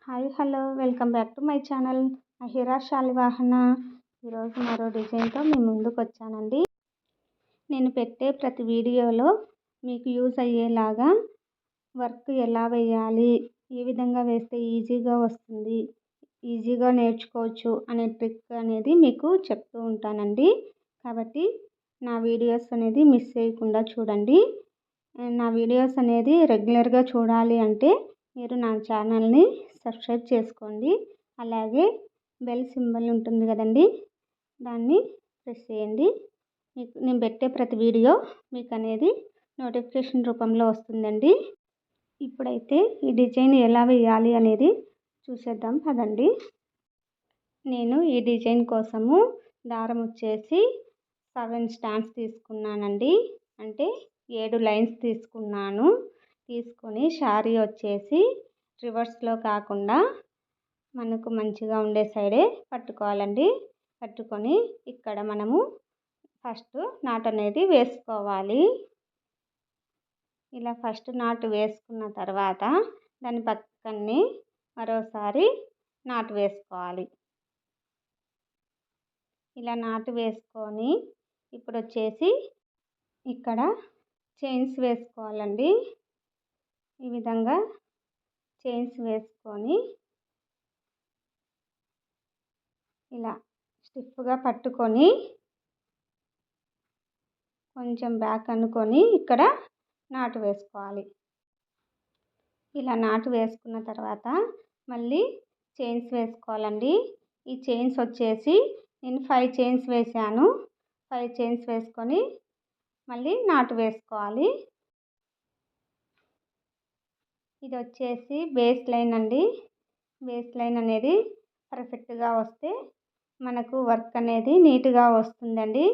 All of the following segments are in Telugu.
Hi hello welcome back to my channel Ahira Shalivahana. ఈరోజు మరో డిజైన్తో మీ ముందుకు వచ్చానండి. నేను పెట్టే ప్రతి వీడియోలో మీకు యూజ్ అయ్యేలాగా వర్క్ ఎలా వేయాలి, ఏ విధంగా వేస్తే ఈజీగా వస్తుంది, ఈజీగా నేర్చుకోవచ్చు అనే ట్రిక్ అనేది మీకు చెప్తూ ఉంటానండి. కాబట్టి నా వీడియోస్ అనేది మిస్ చేయకుండా చూడండి. నా వీడియోస్ అనేది రెగ్యులర్గా చూడాలి అంటే మీరు నా ఛానల్ని సబ్స్క్రైబ్ చేసుకోండి. అలాగే బెల్ సింబల్ ఉంటుంది కదండి, దాన్ని ప్రెస్ చేయండి. మీకు నేను పెట్టే ప్రతి వీడియో మీకు అనేది నోటిఫికేషన్ రూపంలో వస్తుందండి. ఇప్పుడైతే ఈ డిజైన్ ఎలా వేయాలి అనేది చూసేద్దాం పదండి. నేను ఈ డిజైన్ కోసము దారం వచ్చేసి 7 స్టాండ్స్ తీసుకున్నానండి. అంటే 7 లైన్స్ తీసుకున్నాను. తీసుకొని శారీ వచ్చేసి రివర్స్లో కాకుండా మనకు మంచిగా ఉండే సైడే పట్టుకోవాలండి. పట్టుకొని ఇక్కడ మనము ఫస్ట్ నాట్ అనేది వేసుకోవాలి. ఇలా ఫస్ట్ నాట్ వేసుకున్న తర్వాత దాని పక్కనే మరోసారి నాట్ వేసుకోవాలి. ఇలా నాటు వేసుకొని ఇప్పుడు వచ్చేసి ఇక్కడ చైన్స్ వేసుకోవాలండి. ఈ విధంగా చైన్స్ వేసుకొని ఇలా స్టిఫ్గా పట్టుకొని కొంచెం బ్యాక్ అనుకొని ఇక్కడ నాటు వేసుకోవాలి. ఇలా నాటు వేసుకున్న తర్వాత మళ్ళీ చైన్స్ వేసుకోవాలండి. ఈ చైన్స్ వచ్చేసి నేను 5 చైన్స్ వేసాను. 5 చైన్స్ వేసుకొని మళ్ళీ నాటు వేసుకోవాలి. ఇది వచ్చేసి బేస్ లైన్ అండి. బేస్ లైన్ అనేది పర్ఫెక్ట్గా వస్తే మనకు వర్క్ అనేది నీట్గా వస్తుందండి.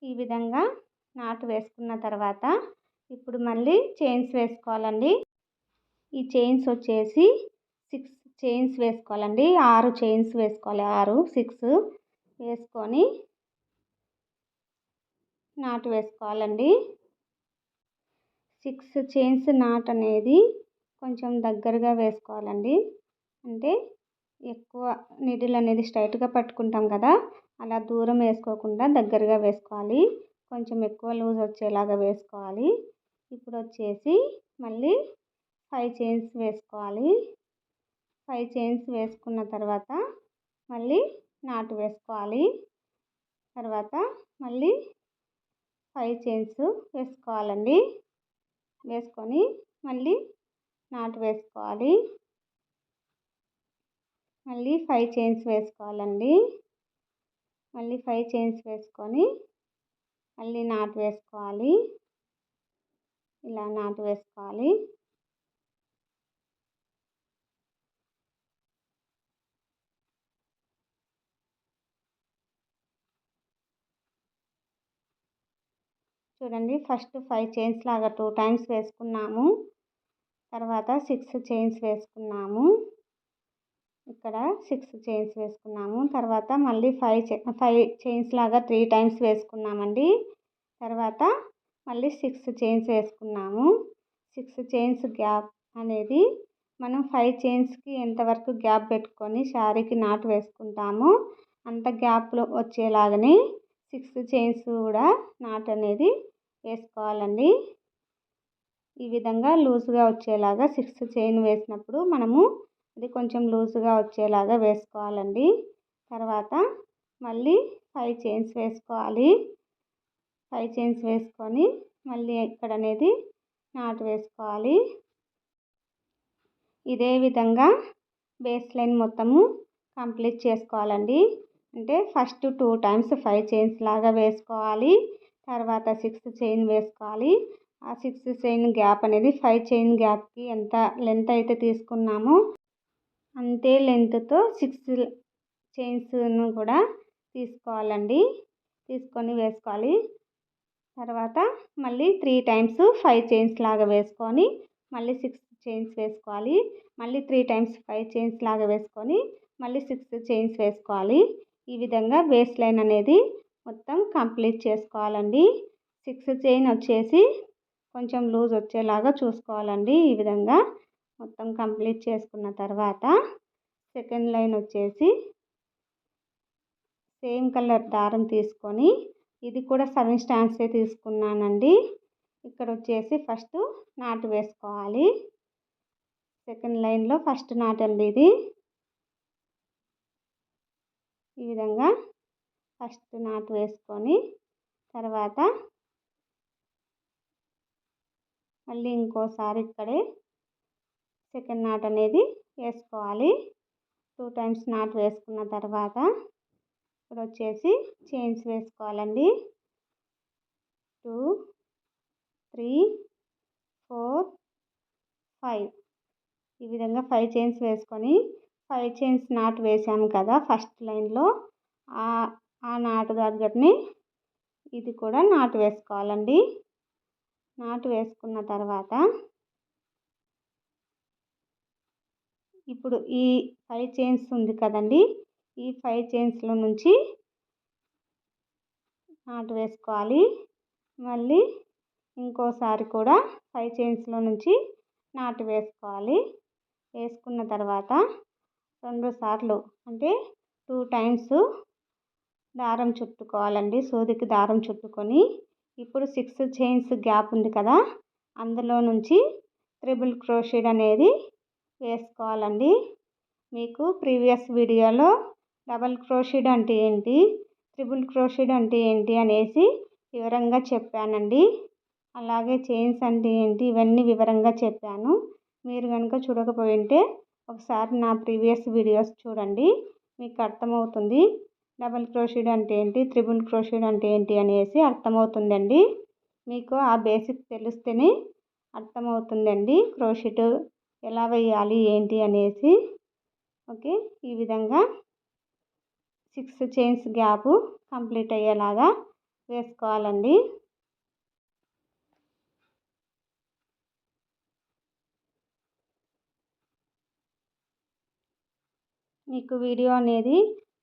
ఈ విధంగా నాటు వేసుకున్న తర్వాత ఇప్పుడు మళ్ళీ చైన్స్ వేసుకోవాలండి. ఈ చైన్స్ వచ్చేసి 6 చైన్స్ వేసుకోవాలండి. 6 చైన్స్ వేసుకోవాలి. 6 వేసుకొని నాటు వేసుకోవాలండి. 6 చైన్స్ నాట్ అనేది కొంచెం దగ్గరగా వేసుకోవాలండి. అంటే ఎక్కువ నీడిల్ అనేది స్ట్రైట్గా పట్టుకుంటాం కదా, అలా దూరం వేసుకోకుండా దగ్గరగా వేసుకోవాలి. కొంచెం ఎక్కువ లూజ్ వచ్చేలాగా వేసుకోవాలి. ఇప్పుడు వచ్చేసి మళ్ళీ 5 చైన్స్ వేసుకోవాలి. 5 చైన్స్ వేసుకున్న తర్వాత మళ్ళీ నాటు వేసుకోవాలి. తర్వాత మళ్ళీ 5 చైన్స్ వేసుకోవాలండి. వేసుకొని మళ్ళీ నాటు వేసుకోవాలి. మళ్ళీ 5 చైన్స్ వేసుకోవాలండి. మళ్ళీ 5 చైన్స్ వేసుకొని మళ్ళీ నాటు వేసుకోవాలి. ఇలా నాటు వేసుకోవాలి. చూడండి, ఫస్ట్ 5 చైన్స్ లాగా 2 టైమ్స్ వేసుకున్నాము. తర్వాత 6 చైన్స్ వేసుకున్నాము. ఇక్కడ 6 చైన్స్ వేసుకున్నాము. తర్వాత మళ్ళీ 5 చైన్స్ లాగా 3 టైమ్స్ వేసుకున్నామండి. తర్వాత మళ్ళీ 6 చైన్స్ వేసుకున్నాము. 6 చైన్స్ గ్యాప్ అనేది మనం 5 చైన్స్కి ఎంతవరకు గ్యాప్ పెట్టుకొని శారీకి నాటు వేసుకుంటామో అంత గ్యాప్లో వచ్చేలాగానే 6 చైన్స్ కూడా నాట్ అనేది వేసుకోవాలండి. ఈ విధంగా లూజ్గా వచ్చేలాగా 6 చైన్ వేసినప్పుడు మనము అది కొంచెం లూజ్గా వచ్చేలాగా వేసుకోవాలండి. తర్వాత మళ్ళీ 5 చైన్స్ వేసుకోవాలి. 5 చైన్స్ వేసుకొని మళ్ళీ ఇక్కడ అనేది నాటు వేసుకోవాలి. ఇదే విధంగా బేస్ లైన్ మొత్తము కంప్లీట్ చేసుకోవాలండి. అంటే ఫస్ట్ 2 టైమ్స్ 5 చైన్స్ లాగా వేసుకోవాలి. తర్వాత 6 చైన్ వేసుకోవాలి. ఆ 6 చైన్ గ్యాప్ అనేది 5 చైన్ గ్యాప్కి ఎంత లెంత్ అయితే తీసుకున్నామో అంతే లెంత్తో 6 చైన్స్ను కూడా తీసుకోవాలండి. తీసుకొని వేసుకోవాలి. తర్వాత మళ్ళీ 3 టైమ్స్ 5 చైన్స్ లాగా వేసుకొని మళ్ళీ 6 చైన్స్ వేసుకోవాలి. మళ్ళీ 3 టైమ్స్ 5 చైన్స్ లాగా వేసుకొని మళ్ళీ 6 చైన్స్ వేసుకోవాలి. ఈ విధంగా బేస్ లైన్ అనేది మొత్తం కంప్లీట్ చేసుకోవాలండి. 6 చైన్ వచ్చేసి కొంచెం లూజ్ వచ్చేలాగా చూసుకోవాలండి. ఈ విధంగా మొత్తం కంప్లీట్ చేసుకున్న తర్వాత సెకండ్ లైన్ వచ్చేసి సేమ్ కలర్ దారం తీసుకొని ఇది కూడా 7 స్టాండ్సే తీసుకున్నానండి. ఇక్కడ వచ్చేసి ఫస్ట్ నాటు వేసుకోవాలి. సెకండ్ లైన్లో ఫస్ట్ నాట్ అండి ఇది. ఈ విధంగా ఫస్ట్ నాటు వేసుకొని తర్వాత మళ్ళీ ఇంకోసారి ఇక్కడే సెకండ్ నాట్ అనేది వేసుకోవాలి. 2 టైమ్స్ నాట్ వేసుకున్న తర్వాత ఇప్పుడు వచ్చేసి చైన్స్ వేసుకోవాలండి. 2, 3, 4, 5 ఈ విధంగా 5 చైన్స్ వేసుకొని 5 చైన్స్ నాట్ వేసాము కదా ఫస్ట్ లైన్లో, ఆ నాటు దగ్గరని ఇది కూడా నాటు వేసుకోవాలండి. నాటు వేసుకున్న తర్వాత ఇప్పుడు ఈ 5 చైన్స్ ఉంది కదండి, ఈ 5 చైన్స్లో నుంచి నాటు వేసుకోవాలి. మళ్ళీ ఇంకోసారి కూడా 5 చైన్స్లో నుంచి నాటు వేసుకోవాలి. వేసుకున్న తర్వాత 2 సార్లు అంటే 2 టైమ్స్ దారం చుట్టుకోవాలండి. సూదికి దారం చుట్టుకొని ఇప్పుడు 6 చైన్స్ గ్యాప్ ఉంది కదా, అందులో నుంచి ట్రిపుల్ క్రోషెట్ అనేది వేసుకోవాలండి. మీకు ప్రీవియస్ వీడియోలో డబల్ క్రోషెట్ అంటే ఏంటి, ట్రిపుల్ క్రోషెట్ అంటే ఏంటి అనేసి వివరంగా చెప్పానండి. అలాగే చైన్స్ అంటే ఏంటి ఇవన్నీ వివరంగా చెప్పాను. మీరు కనుక చూడకపోయింటే ఒకసారి నా ప్రీవియస్ వీడియోస్ చూడండి, మీకు అర్థమవుతుంది. డబల్ క్రోషెట్ అంటే ఏంటి, ట్రిపుల్ క్రోషెట్ అంటే ఏంటి అనేసి అర్థమవుతుందండి. మీకు ఆ బేసిక్ తెలిస్తేనే అర్థమవుతుందండి క్రోషెట్ ఎలా వేయాలి ఏంటి అనేసి. ఓకే, ఈ విధంగా 6 చైన్స్ గ్యాప్ కంప్లీట్ అయ్యేలాగా వేసుకోవాలండి. మీకు వీడియో అనేది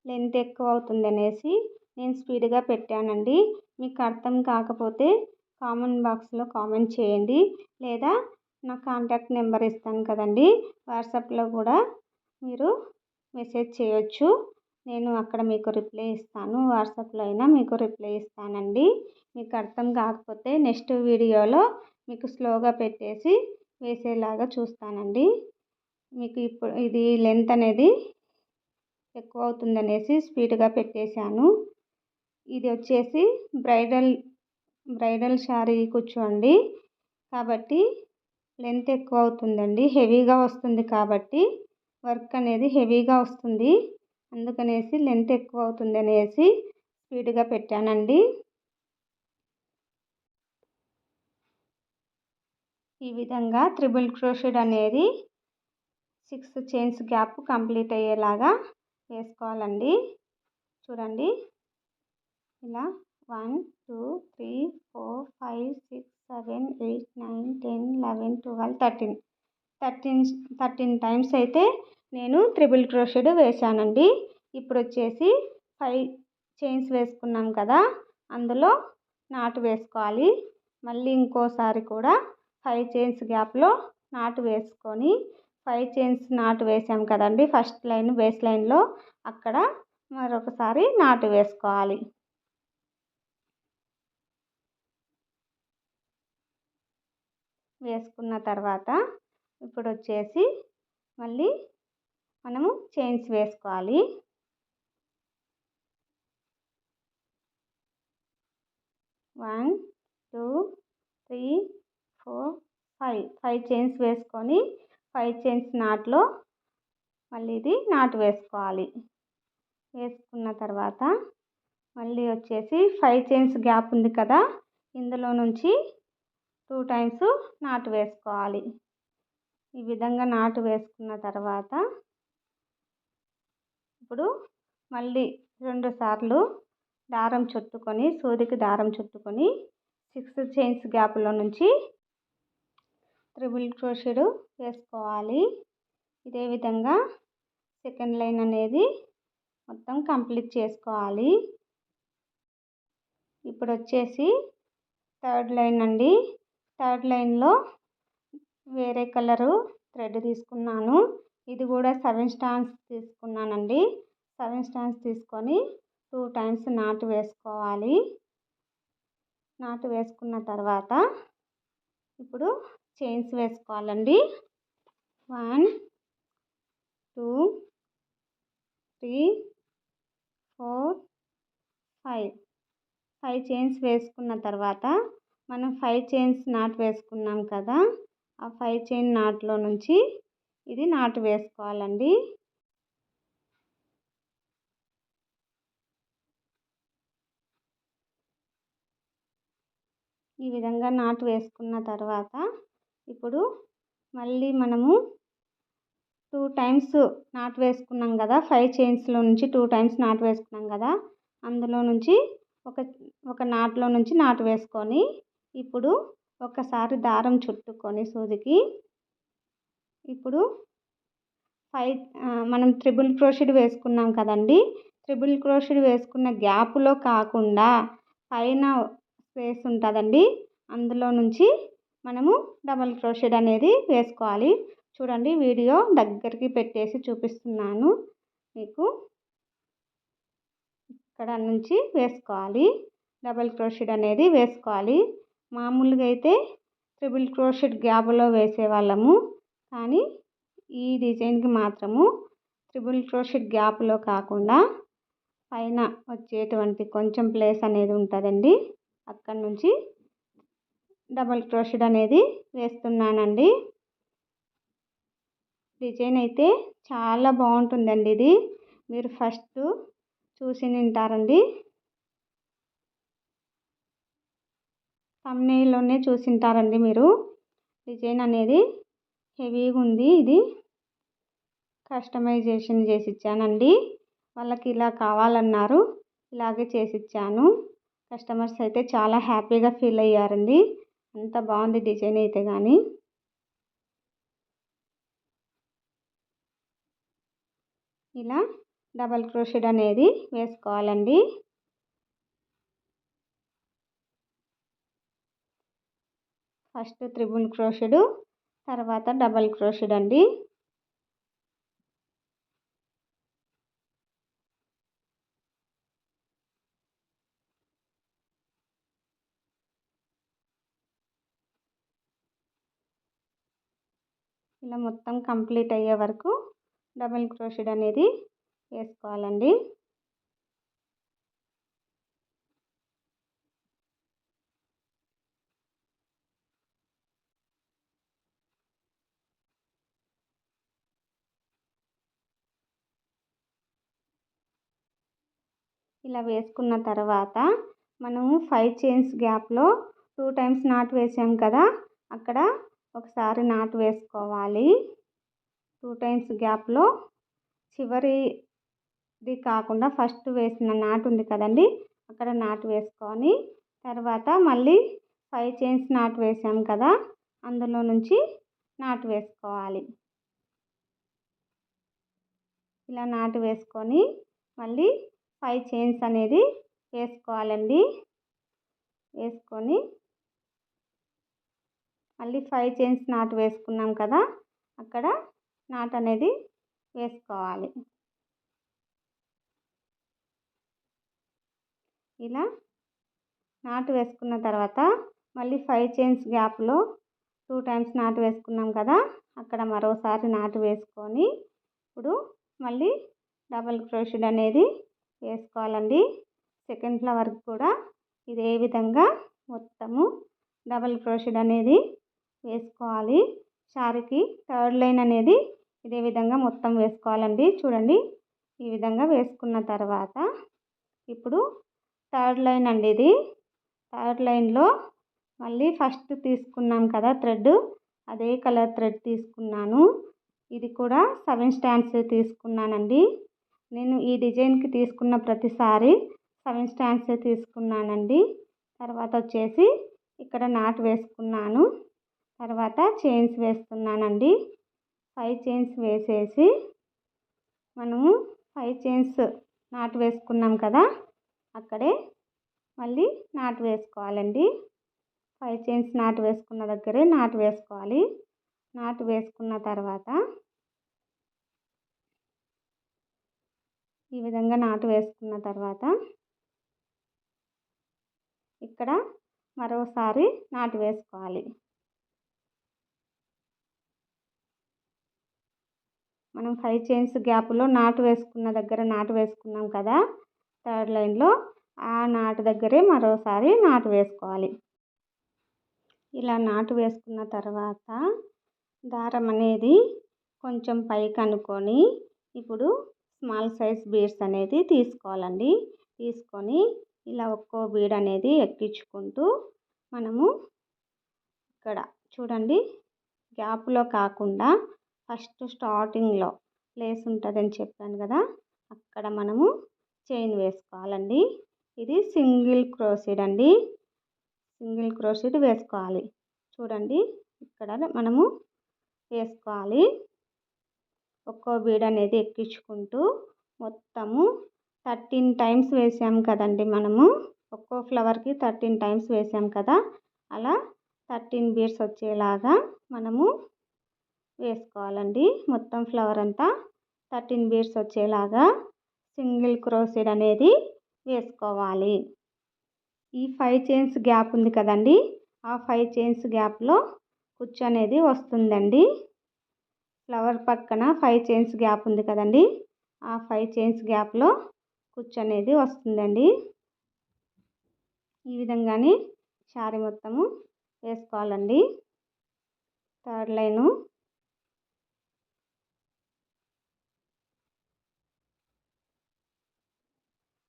లెంత్ ఎక్కువ అవుతుంది అనేసి నేను స్పీడ్గా పెట్టానండి. మీకు అర్థం కాకపోతే కామెంట్ బాక్స్లో కామెంట్ చేయండి, లేదా నా కాంటాక్ట్ నెంబర్ ఇస్తాను కదండి, వాట్సాప్లో కూడా మీరు మెసేజ్ చేయొచ్చు. నేను అక్కడ మీకు రిప్లై ఇస్తాను, వాట్సాప్లో అయినా మీకు రిప్లై ఇస్తానండి. మీకు అర్థం కాకపోతే నెక్స్ట్ వీడియోలో మీకు స్లోగా పెట్టేసి వేసేలాగా చూస్తానండి. మీకు ఇప్పుడు ఇది లెంత్ అనేది ఎక్కువ అవుతుంది అనేసి స్పీడ్గా పెట్టేశాను. ఇది వచ్చేసి బ్రైడల్ శారీ కూర్చోండి కాబట్టి లెంత్ ఎక్కువ అవుతుందండి, హెవీగా వస్తుంది కాబట్టి వర్క్ అనేది హెవీగా వస్తుంది, అందుకనేసి లెంత్ ఎక్కువ అవుతుంది అనేసి స్పీడ్గా పెట్టానండి. ఈ విధంగా ట్రిపుల్ క్రోషెట్ అనేది 6 చైన్స్ గ్యాప్ కంప్లీట్ అయ్యేలాగా వేసుకోవాలండి. చూడండి, ఇలా 1, 2, 3, 4, 5, 6, 7, 8, 9, 10, 11, 12, 13 టైమ్స్ అయితే నేను ట్రిపుల్ క్రోషెట్ వేసానండి. ఇప్పుడు వచ్చేసి 5 చైన్స్ వేసుకున్నాం కదా, అందులో నాటు వేసుకోవాలి. మళ్ళీ ఇంకోసారి కూడా 5 చైన్స్ గ్యాప్లో నాటు వేసుకొని 5 చైన్స్ నాటు వేసాం కదండి ఫస్ట్ లైన్ బేస్ లైన్లో, అక్కడ మరొకసారి నాటు వేసుకోవాలి. వేసుకున్న తర్వాత ఇప్పుడు వచ్చేసి మళ్ళీ మనము చైన్స్ వేసుకోవాలి. 1, 2, 3, 4, 5 చైన్స్ వేసుకొని 5 చైన్స్ నాట్లో మళ్ళీ ఇది నాటు వేసుకోవాలి. వేసుకున్న తర్వాత మళ్ళీ వచ్చేసి 5 చైన్స్ గ్యాప్ ఉంది కదా, ఇందులో నుంచి 2 టైమ్స్ నాటు వేసుకోవాలి. ఈ విధంగా నాటు వేసుకున్న తర్వాత ఇప్పుడు మళ్ళీ 2 సార్లు దారం చుట్టుకొని సూదికి దారం చుట్టుకొని 6 చైన్స్ గ్యాప్లో నుంచి ట్రిపుల్ క్రోషెట్ వేసుకోవాలి. ఇదే విధంగా సెకండ్ లైన్ అనేది మొత్తం కంప్లీట్ చేసుకోవాలి. ఇప్పుడు వచ్చేసి థర్డ్ లైన్ అండి. థర్డ్ లైన్లో వేరే కలరు థ్రెడ్ తీసుకున్నాను. ఇది కూడా 7 స్టాండ్స్ తీసుకున్నానండి. 7 స్టాండ్స్ తీసుకొని 2 టైమ్స్ నాటు వేసుకోవాలి. నాటు వేసుకున్న తర్వాత ఇప్పుడు చైన్స్ వేసుకోవాలండి. 1 2 3 4 5 చైన్స్ వేసుకున్న తర్వాత మనం 5 చైన్స్ నాటు వేసుకున్నాం కదా, ఆ 5 చైన్ నాటులో నుంచి ఇది నాటు వేసుకోవాలండి. ఈ విధంగా నాటు వేసుకున్న తర్వాత ఇప్పుడు మళ్ళీ మనము 2 టైమ్స్ నాటు వేసుకున్నాం కదా, 5 చైన్స్లో నుంచి 2 టైమ్స్ నాటు వేసుకున్నాం కదా, అందులో నుంచి ఒక నాటులో నుంచి నాటు వేసుకొని ఇప్పుడు ఒకసారి దారం చుట్టుకొని సూదికి ఇప్పుడు మనం ట్రిపుల్ క్రోషెడ్ వేసుకున్నాం కదండి, ట్రిపుల్ క్రోషెడ్ వేసుకున్న గ్యాప్లో కాకుండా పైన స్పేస్ ఉంటుందండి, అందులో నుంచి మనము డబల్ క్రోషెడ్ అనేది వేసుకోవాలి. చూడండి, వీడియో దగ్గరికి పెట్టేసి చూపిస్తున్నాను మీకు. ఇక్కడ నుంచి వేసుకోవాలి, డబల్ క్రోషెడ్ అనేది వేసుకోవాలి. మామూలుగా అయితే ట్రిపుల్ క్రోషెడ్ గ్యాప్లో వేసేవాళ్ళము, కానీ ఈ డిజైన్కి మాత్రము ట్రిపుల్ క్రోషెడ్ గ్యాప్లో కాకుండా పైన వచ్చేటువంటి కొంచెం ప్లేస్ అనేది ఉంటుందండి, అక్కడ నుంచి డబల్ క్రోషెడ్ అనేది వేస్తున్నానండి. డిజైన్ అయితే చాలా బాగుంటుందండి. ఇది మీరు ఫస్ట్ చూసి ఉంటారండి, థంబ్నెయిల్లోనే చూసి ఉంటారండి మీరు. డిజైన్ అనేది హెవీగా ఉంది. ఇది కస్టమైజేషన్ చేసి ఇచ్చానండి. వాళ్ళకి ఇలా కావాలన్నారు, ఇలాగే చేసి ఇచ్చాను. కస్టమర్స్ అయితే చాలా హ్యాపీగా ఫీల్ అయ్యారండి. అంత బాగుంది డిజైన్ అయితే. కానీ ఇలా డబల్ క్రోషెడ్ అనేది వేసుకోవాలండి. ఫస్ట్ ట్రిపుల్ క్రోషెడ్, తర్వాత డబల్ క్రోషెడ్ అండి. ఇలా మొత్తం కంప్లీట్ అయ్యే వరకు డబల్ క్రోషెడ్ అనేది వేసుకోవాలండి. ఇలా వేసుకున్న తర్వాత మనము 5 చైన్స్ గ్యాప్లో 2 టైమ్స్ నాటు వేసాం కదా, అక్కడ ఒకసారి నాటు వేసుకోవాలి. 2 టైమ్స్ గ్యాప్లో చివరిది కాకుండా ఫస్ట్ వేసిన నాటు ఉంది కదండి, అక్కడ నాటు వేసుకొని తర్వాత మళ్ళీ 5 చైన్స్ నాటు వేసాం కదా, అందులో నుంచి నాటు వేసుకోవాలి. ఇలా నాటు వేసుకొని మళ్ళీ 5 చైన్స్ అనేది వేసుకోవాలండి. వేసుకొని మళ్ళీ 5 చైన్స్ నాటు వేసుకున్నాం కదా, అక్కడ నాటు అనేది వేసుకోవాలి. ఇలా నాటు వేసుకున్న తర్వాత మళ్ళీ 5 చైన్స్ గ్యాప్లో 2 టైమ్స్ నాటు వేసుకున్నాం కదా, అక్కడ మరోసారి నాటు వేసుకొని ఇప్పుడు మళ్ళీ డబల్ క్రోషెడ్ అనేది వేసుకోవాలండి. సెకండ్ ఫ్లవర్కి కూడా ఇదే విధంగా మొత్తము డబల్ క్రోషెడ్ అనేది వేసుకోవాలి. శారీకి థర్డ్ లైన్ అనేది ఇదే విధంగా మొత్తం వేసుకోవాలండి. చూడండి, ఈ విధంగా వేసుకున్న తర్వాత ఇప్పుడు థర్డ్ లైన్ అండి. ఇది థర్డ్ లైన్లో మళ్ళీ ఫస్ట్ తీసుకున్నాం కదా థ్రెడ్, అదే కలర్ థ్రెడ్ తీసుకున్నాను. ఇది కూడా 7 స్టాండ్స్ తీసుకున్నానండి. నేను ఈ డిజైన్కి తీసుకున్న ప్రతిసారి 7 స్టాండ్స్ తీసుకున్నానండి. తర్వాత వచ్చేసి ఇక్కడ నాటు వేసుకున్నాను. తర్వాత చైన్స్ వేస్తున్నానండి. 5 చైన్స్ వేసేసి మనము 5 చైన్స్ నాటు వేసుకున్నాం కదా, అక్కడే మళ్ళీ నాటు వేసుకోవాలండి. 5 చైన్స్ నాటు వేసుకున్న దగ్గరే నాటు వేసుకోవాలి. నాటు వేసుకున్న తర్వాత ఈ విధంగా నాటు వేసుకున్న తర్వాత ఇక్కడ మరోసారి నాటు వేసుకోవాలి. మనం 5 చైన్స్ గ్యాప్లో నాటు వేసుకున్న దగ్గర నాటు వేసుకున్నాం కదా, థర్డ్ లైన్లో ఆ నాటు దగ్గరే మరోసారి నాటు వేసుకోవాలి. ఇలా నాటు వేసుకున్న తర్వాత దారం అనేది కొంచెం పైకి అనుకొని ఇప్పుడు స్మాల్ సైజ్ బీడ్స్ అనేది తీసుకోవాలండి. తీసుకొని ఇలా ఒక్కో బీడ్ అనేది ఎక్కించుకుంటూ మనము ఇక్కడ చూడండి, గ్యాప్లో కాకుండా ఫస్ట్ స్టార్టింగ్లో ప్లేస్ ఉంటుందని చెప్పాను కదా, అక్కడ మనము చైన్ వేసుకోవాలండి. ఇది సింగిల్ క్రోషెడ్ అండి. సింగిల్ క్రోషెడ్ వేసుకోవాలి. చూడండి, ఇక్కడ మనము వేసుకోవాలి. ఒక్కో బీడ్ అనేది ఎక్కించుకుంటూ మొత్తము 13 టైమ్స్ వేసాము కదండి. మనము ఒక్కో ఫ్లవర్కి 13 టైమ్స్ వేసాం కదా, అలా 13 బీడ్స్ వచ్చేలాగా మనము వేసుకోవాలండి. మొత్తం ఫ్లవర్ అంతా 13 బీడ్స్ వచ్చేలాగా సింగిల్ క్రోషెడ్ అనేది వేసుకోవాలి. ఈ 5 చైన్స్ గ్యాప్ ఉంది కదండి, ఆ 5 చైన్స్ గ్యాప్లో కుచ్చు అనేది వస్తుందండి. ఫ్లవర్ పక్కన 5 చైన్స్ గ్యాప్ ఉంది కదండి, ఆ 5 చైన్స్ గ్యాప్లో కుచ్చు అనేది వస్తుందండి. ఈ విధంగానే శారీ మొత్తము వేసుకోవాలండి. థర్డ్ లైను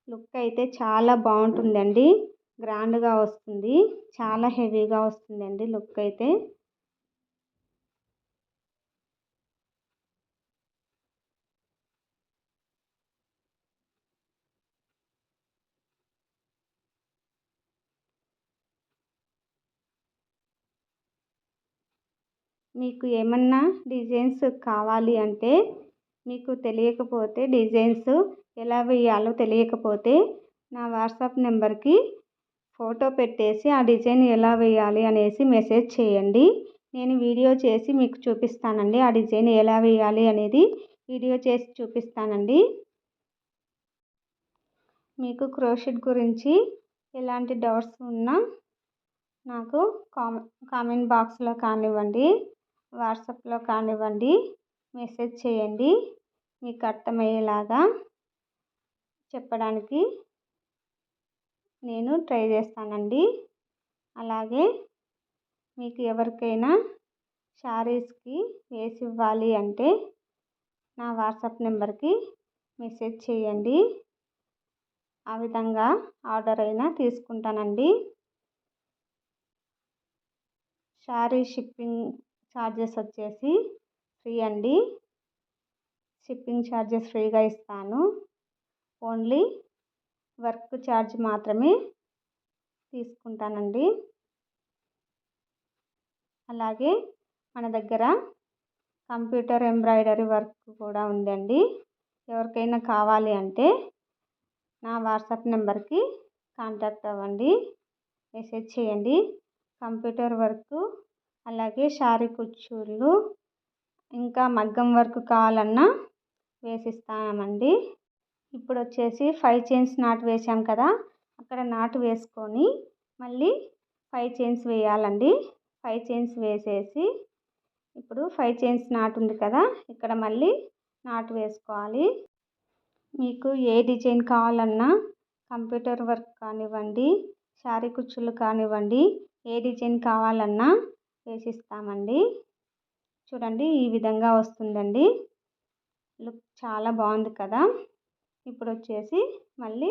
లుక్ అయితే చాలా బాగుంటుందండి. గ్రాండ్గా వస్తుంది, చాలా హెవీగా వస్తుందండి లుక్ అయితే. మీకు ఏమన్నా డిజైన్స్ కావాలి అంటే, మీకు తెలియకపోతే డిజైన్స్ ఎలా వేయాలో తెలియకపోతే నా వాట్సాప్ నెంబర్కి ఫోటో పెట్టేసి ఆ డిజైన్ ఎలా వేయాలి అనేసి మెసేజ్ చేయండి. నేను వీడియో చేసి మీకు చూపిస్తానండి. ఆ డిజైన్ ఎలా వేయాలి అనేది వీడియో చేసి చూపిస్తానండి. మీకు క్రోషెట్ గురించి ఎలాంటి డౌట్స్ ఉన్నా నాకు కామెంట్ బాక్స్లో కానివ్వండి, వాట్సాప్లో కానివ్వండి, మెసేజ్ చేయండి. మీకు అర్థమయ్యేలాగా చెప్పడానికి నేను ట్రై చేస్తానండి. అలాగే మీకు ఎవరికైనా శారీస్కి వేసి ఇవ్వాలి అంటే నా వాట్సాప్ నెంబర్కి మెసేజ్ చేయండి. ఆ విధంగా ఆర్డర్ అయినా తీసుకుంటానండి. శారీ షిప్పింగ్ ఛార్జెస్ వచ్చేసి ఫ్రీ అండి. షిప్పింగ్ ఛార్జెస్ ఫ్రీగా ఇస్తాను. ఓన్లీ వర్క్ ఛార్జ్ మాత్రమే తీసుకుంటానండి. అలాగే మన దగ్గర కంప్యూటర్ ఎంబ్రాయిడరీ వర్క్ కూడా ఉందండి. ఎవరికైనా కావాలి అంటే నా వాట్సాప్ నెంబర్కి కాంటాక్ట్ అవ్వండి, మెసేజ్ చేయండి. కంప్యూటర్ వర్క్, అలాగే శారీ కుచ్చుళ్ళు, ఇంకా మగ్గం వర్క్ కావాలన్నా వేసిస్తామండి. ఇప్పుడు వచ్చేసి 5 చైన్స్ నాటు వేసాం కదా, అక్కడ నాటు వేసుకొని మళ్ళీ 5 చైన్స్ వేయాలండి. 5 చైన్స్ వేసేసి ఇప్పుడు 5 చైన్స్ నాటు ఉంది కదా, ఇక్కడ మళ్ళీ నాటు వేసుకోవాలి. మీకు ఏ డిజైన్ కావాలన్నా కంప్యూటర్ వర్క్ కానివ్వండి, శారీ కుచ్చులు కానివ్వండి, ఏ డిజైన్ కావాలన్నా వేసిస్తామండి. చూడండి, ఈ విధంగా వస్తుందండి. లుక్ చాలా బాగుంది కదా. ఇప్పుడు వచ్చేసి మళ్ళీ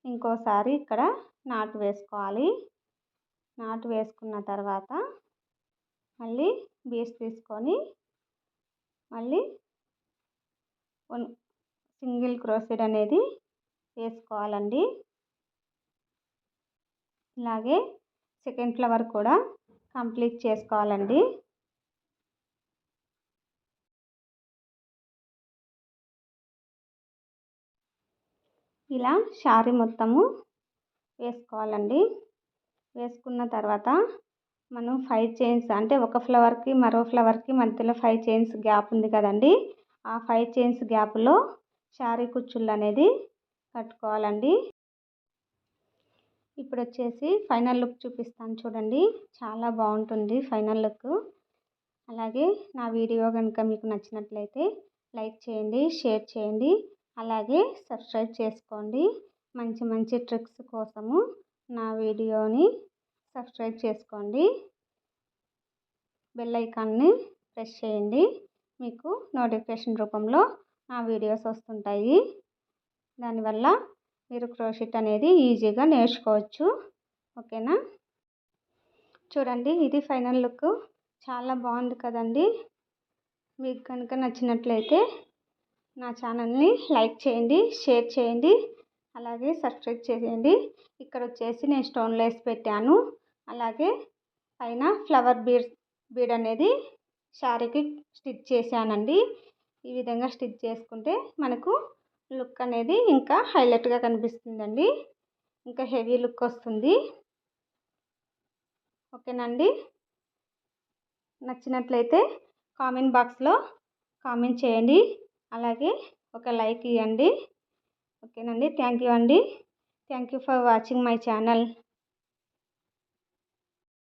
ఇంకోసారి ఇక్కడ నాటు వేసుకోవాలి. నాటు వేసుకున్న తర్వాత మళ్ళీ బీడ్స్ తీసుకొని మళ్ళీ సింగిల్ క్రోషెట్ అనేది వేసుకోవాలండి. ఇలాగే సెకండ్ ఫ్లవర్ కూడా కంప్లీట్ చేసుకోవాలండి. ఇలా శారీ మొత్తము వేసుకోవాలండి. వేసుకున్న తర్వాత మనం 5 చైన్స్ అంటే ఒక ఫ్లవర్కి మరో ఫ్లవర్కి మధ్యలో 5 చైన్స్ గ్యాప్ ఉంది కదండి. ఆ 5 చైన్స్ గ్యాప్లో శారీ కుచ్చుళ్ళు అనేది కట్టుకోవాలండి. ఇప్పుడు వచ్చేసి ఫైనల్ లుక్ చూపిస్తాను చూడండి. చాలా బాగుంటుంది ఫైనల్ లుక్. అలాగే నా వీడియో కనుక మీకు నచ్చినట్లయితే లైక్ చేయండి, షేర్ చేయండి, అలాగే సబ్స్క్రైబ్ చేసుకోండి. మంచి మంచి ట్రిక్స్ కోసము నా వీడియోని సబ్స్క్రైబ్ చేసుకోండి. బెల్ ఐకాన్ని ప్రెస్ చేయండి. మీకు నోటిఫికేషన్ రూపంలో నా వీడియోస్ వస్తుంటాయి. దానివల్ల మీరు క్రోషెట్ అనేది ఈజీగా నేర్చుకోవచ్చు. ఓకేనా? చూడండి, ఇది ఫైనల్ లుక్. చాలా బాగుంది కదండి. మీకు కనుక నచ్చినట్లయితే నా ఛానల్ని లైక్ చేయండి, షేర్ చేయండి, అలాగే సబ్స్క్రైబ్ చేయండి. ఇక్కడ వచ్చేసి నేను స్టోన్ లేస్ పెట్టాను. అలాగే పైన ఫ్లవర్ బీడ్ అనేది శారీకి స్టిచ్ చేశానండి. ఈ విధంగా స్టిచ్ చేసుకుంటే మనకు లుక్ అనేది ఇంకా హైలైట్గా కనిపిస్తుందండి. ఇంకా హెవీ లుక్ వస్తుంది. ఓకేనండి? నచ్చినట్లయితే కామెంట్ బాక్స్లో కామెంట్ చేయండి. అలాగే ఒక లైక్ ఇవ్వండి. ఓకేనండి? థ్యాంక్ యూ అండి. Thank you for watching my channel.